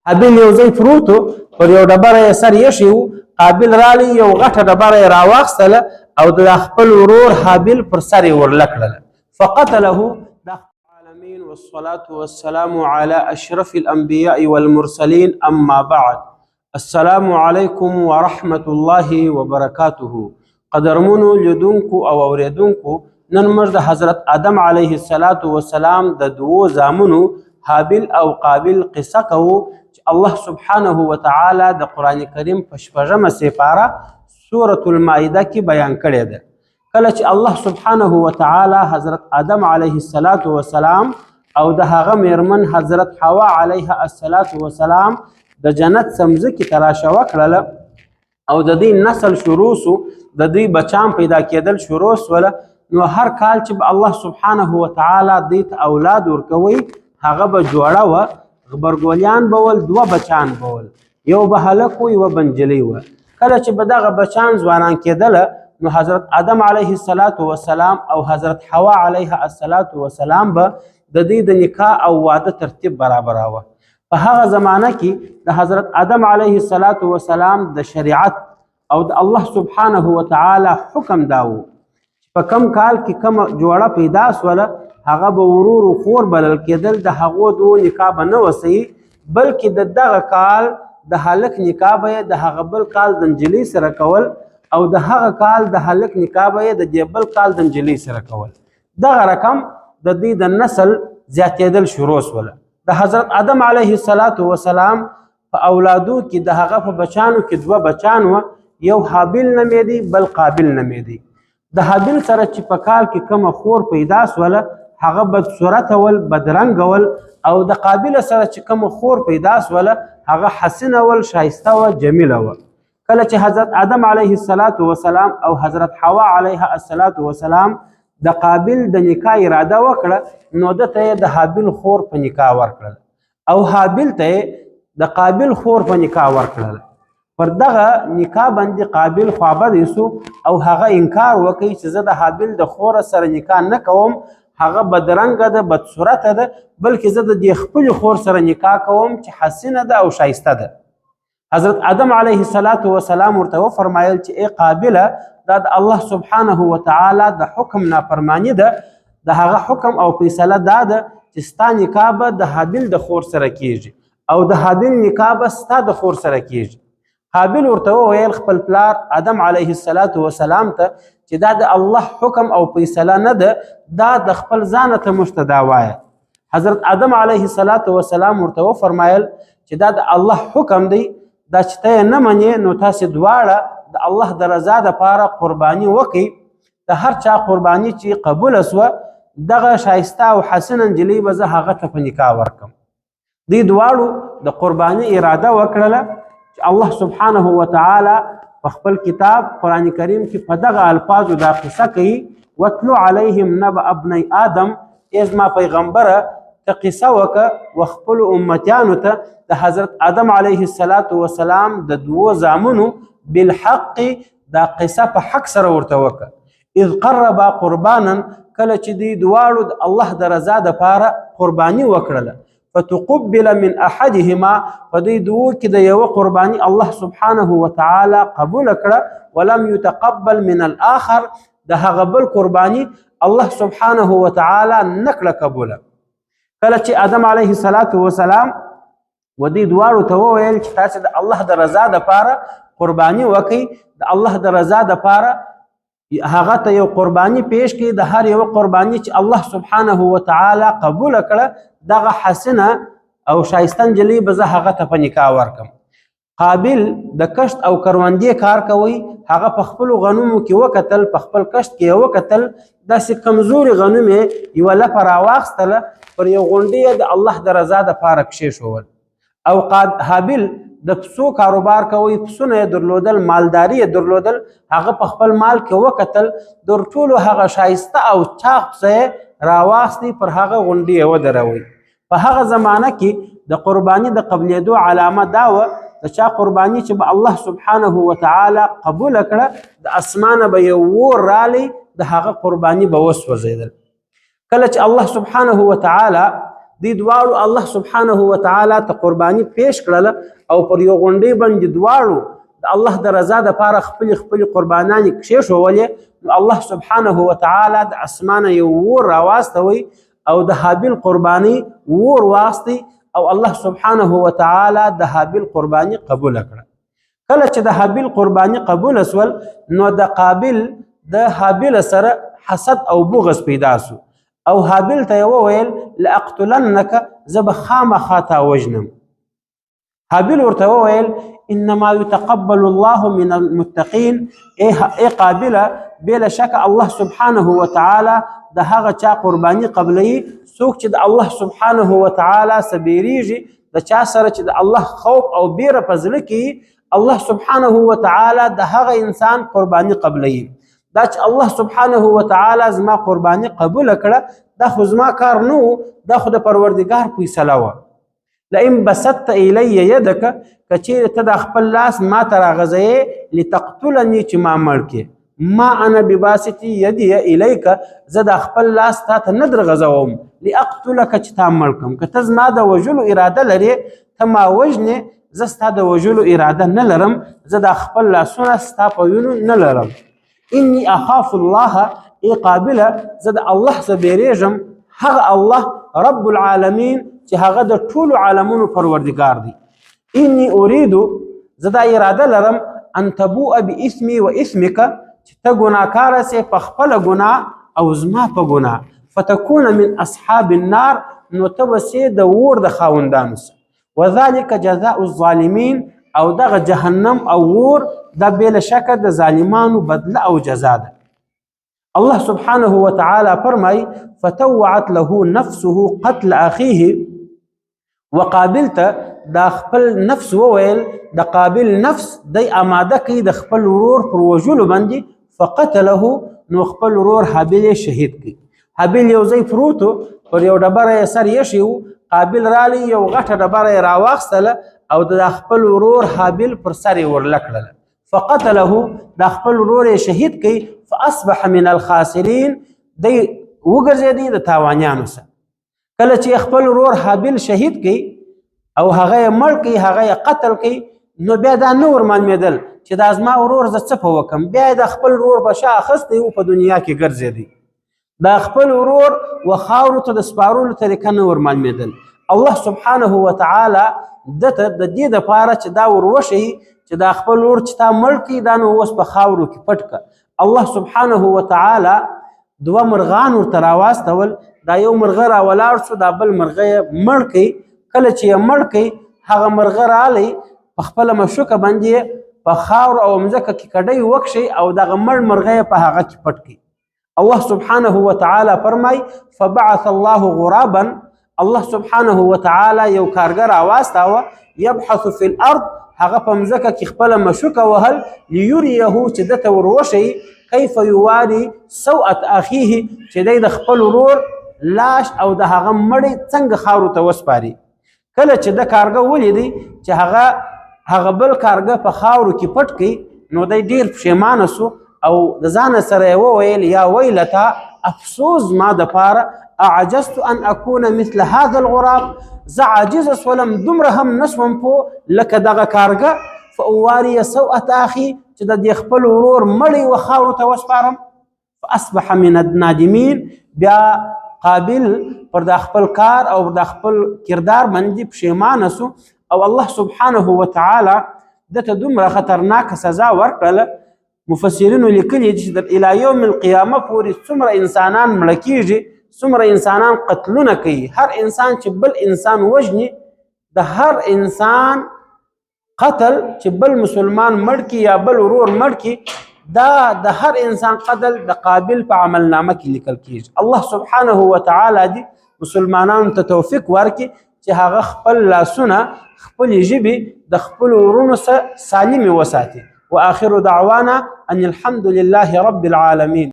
حابیل یو ځای پروت و پر یو ډبره یې سر ایښی و قابل رالی یو غټه ډبره یې راواخیستله او د خپل ورور حابیل پر سر یې ورله کړله فقتله. العالمين والصلاة والسلام على أشرف الأنبياء والمرسلين أما بعد. السلام عليكم ورحمة الله وبركاته. قدرمنو لیدونکو او اوریدونکو نن موږ د حضرت آدم علیه السلام د دوو زامنو حابیل او قابیل قصه کوو چې الله سبحانه وتعالی د قرآن کریم په 6مه سپاره سورة المائده کې بیان کړې ده. کله چې الله سبحانه وتعالی حضرت آدم علیه السلام او د هغه میرمن حضرت حوا علیها السلام د جنت څمځکې ته راشوه کړله او د دې نسل شروع سو، د دې بچان پیدا کېدل شروع سوله، نو هر کال چې به الله سبحانه وتعالی دې ته اولاد ورکوي هغه به جوړه وه، غبرګولیان به ول، 2 بچان به ول، یو به هلک و یوه به نجلۍ وه. کله چې به دغه بچان ځوانان کېدله نو حضرت آدم علیه السلام او حضرت حوا علیها السلام به د دې د نکاح او واده ترتیب برابراوه. په هغه زمانه کې د حضرت آدم علیه السلام د شریعت او د الله سبحانه وتعالی حکم داو چې په کم کال کې کومه جوړه پیدا سوله هغه به ورور و خور بلل کېدل، د هغو دوو نکاح به نه وسي، بلکې د دغه کال د هلک نکاح به یې د هغه بل کال د نجلۍ سره کول او د هغه کال د هلک نکاح به یې د دې بل کال د نجلۍ سره کول. دغه رقم د دې د نسل زیاتېدل شروع سوله. د حضرت آدم علیه السلام په اولادو کې د هغه په بچانو کې 2 بچان وه، یو حابیل نومېدی بل قابل نومېدی. د حابیل سره چې په کال کې کومه خور پیدا سوله هغه بدصورته ول، بدرنګه ول، او د قابل سره چې کومه خور پیدا سوله هغه حسنه ول، شایسته وه، جمیله وه. کله چې حضرت آدم علیه السلام او حضرت حوا علیها السلام د قابل د نکاح اراده وکړه نو دته یې د حابیل خور په نکاح ورکړل او حابیل ته یې د قابل خور په نکاح ورکړل. پر دغه نکاح باندې قابل خوابدی سو او هغه انکار وکړي چې زه د حابیل د خور سره نکاح نه کوم، هغه بدرنګه ده، بدصورته ده، بلکې زه د دې خپل خور سره نکاح کوم چې حسینه ده او شایسته ده. حضرت آدم علیه السلام ورته وفرمایل چې ای قابله دا د الله سبحانه وتعالی د حکم نافرمانی ده، د هغه حکم او فیصله دا ده چې ستا نکاح به د حابیل د خور سره کیږي او د حابیل نکاح به ستا د خور سره کیږي. قابل ورته وویل خپل پلار آدم علیه السلام ته چې دا د الله حکم او فیصله نه ده، دا د خپل ځانه ته موږ ته دا وایه. حضرت آدم علیه السلام ورته وفرمایل چې دا د الله حکم دی، دا چې ته یې نه منې نو تاسې دواړه د الله د رضا دپاره قرباني وکړئ. د هر چا قرباني چې قبوله سوه دغه شایسته او حسنه نجلۍ به زه هغه ته په نکاح ورکړم. دوی دواړو د قرباني اراده وکړله چې الله سبحانه وتعالی په خپل کتاب قرآن کریم کې په دغه الفاظو دا قصه کوي واتلو علیهم نبأ ابنی آدم. ای زما پیغمبره ته قصه وکړه و خپلو امتیانو ته د حضرت آدم علیه السلام د 2 زامنو بالحق، دا قصه په حق سره ورته وکړه. اذ قربا قربانا، کله چې دوی دواړو د الله د رضا دپاره قرباني وکړله، فتقبل من احدهما، په دوی دوو کې د یوه قرباني الله سبحانه وتعالی قبول کړه، ولم يتقبل من الاخر، د هغه بل قرباني الله سبحانه وتعالی نه کړه قبوله. کله چې آدم علیه السلام و دې دواړو ته وویل چې تاسې د الله د رضا دپاره قرباني وکئ، د الله د رضا دپاره هغه ته یو قرباني پیش کړي، د هر یوه قرباني چې الله سبحانه وتعالی قبوله کړه دغه حسنه او شایسته نجلۍ به زه هغه ته په نکاح ورکړم. قابل د کشت او کروندې کار کوي، هغه په خپلو غنمو کې وکتل، په خپل کشت کې یې وکتل، داسې کمزوري غنم یې یوه لپه راواخیستله، پر یو غونډۍ یې د الله د رضا دپاره کښېښول. او حابیل د پسو کاروبار کوي، پسونه یې درلودل، مالداري یې درلودل، هغه په خپل مال کې وکتل، در ټولو هغه شایسته او چاق پسه یې راواخیستی، پر هغه غونډۍ یې ودروئ. په هغه زمانه کې د قرباني د قبلېدو علامه دا وه د چا قرباني چې به الله سبحانه وتعالی قبوله کړه د اسمانه به یو اور رالی، د هغه قرباني به وسوځېدل. کله چې الله سبحانه وتعالی دې دواړو الله سبحانه وتعالی ته قرباني پیش کړله او پر یو غونډۍ باندې دواړو د الله د رضا دپاره خپلې قربانانې کښېښولې. نو الله سبحانه وتعالی د اسمانه یو اور راواستوی او د هابیل قرباني اور واخیستی او الله سبحانه وتعالی د هابیل قرباني قبوله کړه. کله چې د هابیل قرباني قبوله سول نو د قابل د هابیل سره حسد او بغض پیدا سو او هابیل ته یې وویل لاقتلنک زه به خامخا تا وژنم. هابیل ورته وویل انما يتقبل الله من المتقين ای قابله بلا شک الله سبحانه وتعالی د هغه چا قرباني قبلوي څوک چې د الله سبحانه وتعالی څخه بیریږي د چا سره چې د الله خوف او بیره په زړه کې الله سبحانه وتعالی د هغه انسان قرباني قبلوي. دا چې الله سبحانه وتعالی زما قرباني قبول کړه دا خو زما کار نه و، دا خو د پروردګار فیصله وه. لئن بسطت الی یدک که چیرې ته د خپل لاس ما ته راغځوې لتقتلني چې ما مړ کې ما انا بباسط یدی الیک زه د خپل لاس تا ته نه درغځوم لاقتلک چې تا مړ کړم. که ته زما د وژلو اراده لرې ته ما وژنې زه ستا د وژلو اراده نه لرم، زه د خپل لاسونه ستا په وینو نه لرم. انی اخاف الله ای قابله زه د الله څخه بیریږم هغه الله رب العالمین چې هغه د ټولو عالمونو پروردګار دی. انی اریدو زه دا اراده لرم ان تبوء باسمی و اسمک چې ته ګناهکاره سې په خپله ګناه او زما په ګناه فتکون من اصحاب النار نو ته به سې د اور د خاوندانو څخه وذلک جزاء الظالمین او دغه جهنم او اور دا بلا شکه د ظالمانو بدله او جزا ده. الله سبحانه وتعالی فرمای فتوعت له نفسه قتل اخیه وقابل ته دا خپل نفس وویل د قابل نفس دی اماده کوي د خپل ورور پر وژلو باندې فقتله نو خپل ورور هابیل شهید کړي. هابیل یو ځای پروتو پر یو ډبره یې سر ایښی و، قابل رالی یو غټه ډبره یې راواخیستله او د خپل ورور هابیل پر سر یې ورله کړله فقتله دا خپل ورور یې شهید کړي فاصبح من الخاسرین دی وګرځېدی د تاوانیانو څخه. کله چې خپل ورور هابیل شهید کړي او هغه یې مړ کړي هغه یې قتل کړي نو بیا دا نه ورمعلومېدل چې دا زما ورور زه څه په وکړم. بیا د خپل ورور په شا اخیستی و په دنیا کې ګرځېدی دا خپل ورور و خاورو ته د سپارلو طریقه نه ورمعلومېدل. الله سبحانه وتعالی دته د دې دپاره چې دا وروښیي چې دا خپل ورور چې تا مړ کړي دا نو اوس په خاورو کې پټ کړه. الله سبحانه وتعالی دوه مرغان ورته راواستول، دا یو مرغه راولاړ شو دا بل مرغه یې مړ کړي. کله چې یې مړ کړي هغه مرغه رالی په خپله مشوکه باندې په خاورو او مځکه کې کډۍ وکشي او دغه مړ مرغه یې په هغه کې پټ کړي. الله سبحانه وتعالی فرمای فبعث الله غرابا الله سبحانه وتعالی یو کارګر راواستاوه یبحث فی الارض هغه په مځکه کې خپله مشوکه وهل لیریه چې دته وروښیي کیف یواري سوءة اخیه چې دی د خپل ورور لاش او د هغه مړی څنګه خاورو ته وسپاري. کله چې د کارګه ولیدی چې هغه بل کارګه په خاورو کې پټ کړي نو دی ډیر پښیمانه سو او د ځانه سره یې وویل یا ویلتا افسوس ما دپاره اعجزت ان اكون مثل هذا الغراب زه عاجزه سولم دومره هم نسوم پوه لکه دغه کارګه فاواري سوءة اخي چې د دې خپل ورور مړی و خاورو ته وسپارم. فاصبح من النادمین بیا قابل پر د خپل کار او د خپل کردار باندې پښیمانه سو او الله سبحانه وتعالی دته دومره خطرناکه سزا ورکړله. مفسرینو لیکلي چې الی یوم القیامه پورې څومره انسانان مړه کیږي څومره انسانان قتلونه کوي. هر انسان چې بل انسان وژني د هر انسان قتل چې بل مسلمان مړ کی یا بل ورور مړ کی دا د هر انسان قتل د قابل په عملنامه کې لیکل کیږي. الله سبحانه وتعالی دې مسلمانانو ته توفیق ورکړي چې هغه خپل لاسونه خپل ژبې د خپل ورونو سره سالمې وساتي. واخر دعوانا ان الحمد لله رب العالمين.